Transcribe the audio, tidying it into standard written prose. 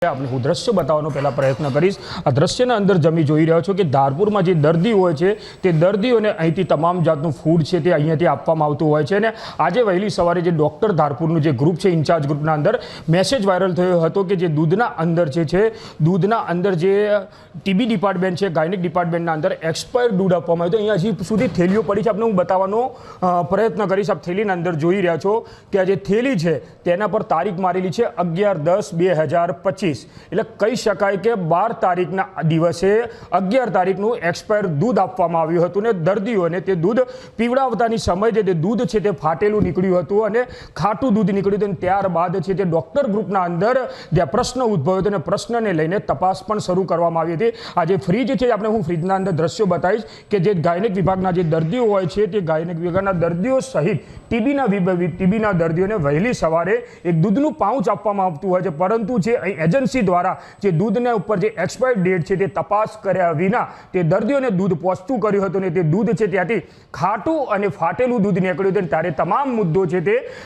આપણે હું દ્રશ્ય બતાવવાનો પહેલા પ્રયત્ન કરીશ। આ દ્રશ્યના અંદર જમી જોઈ રહ્યો છો કે ધારપુરમાં જે દર્દી હોય છે તે દર્દીઓને અહીંથી તમામ જાતનું ફૂડ છે તે અહીંયાથી આપવામાં આવતું હોય છે। અને આજે વહેલી સવારે જે ડૉક્ટર ધારપુરનું જે ગ્રુપ છે ઇન્ચાર્જ ગ્રુપના અંદર મેસેજ વાયરલ થયો હતો કે જે દૂધના અંદર છે દૂધના અંદર જે ટીબી ડિપાર્ટમેન્ટ છે ગાયનિક ડિપાર્ટમેન્ટના અંદર એક્સપાયર્ડ દૂધ આપવામાં આવ્યું। અહીંયા હજી સુધી થેલીઓ પડી છે, આપણે હું બતાવવાનો પ્રયત્ન કરીશ। આપ થેલીના અંદર જોઈ રહ્યા છો કે આ જે થેલી છે તેના પર તારીખ મારેલી છે 11/10/2025। એટલે કહી શકાય કે 12 તારીખના દિવસે 11 તારીખનું એક્સપાયર દૂધ આપવામાં આવ્યું હતું ને દર્દીઓને તે દૂધ પીવડાવતાની સમય જે દૂધ છે તે ફાટેલું નીકળ્યું હતું અને ખાટું દૂધ નીકળ્યું હતું। ત્યારબાદ છે તે ડૉક્ટર ગ્રુપના અંદર જે પ્રશ્ન ઉદ્ભવ્યો હતો અને પ્રશ્નને લઈને તપાસ પણ શરૂ કરવામાં આવી હતી। આ જે ફ્રીજ છે આપણે હું ફ્રીજના અંદર દ્રશ્યો બતાવીશ કે જે ગાયનિક વિભાગના જે દર્દીઓ હોય છે તે ગાયનિક વિભાગના દર્દીઓ સહિત ટીબીના દર્દીઓને વહેલી સવારે એક દૂધનું પાઉચ આપવામાં આવતું હોય છે, પરંતુ જે એજન્સી દ્વારા જે દૂધના ઉપર જે એક્સપાયર ડેટ છે તે તપાસ કર્યા વિના તે દર્દીઓને દૂધ પહોંચતું કર્યું હતું ને તે દૂધ છે ત્યાંથી ખાટું અને ફાટેલું દૂધ નીકળ્યું હતું। ત્યારે તમામ મુદ્દો છે તે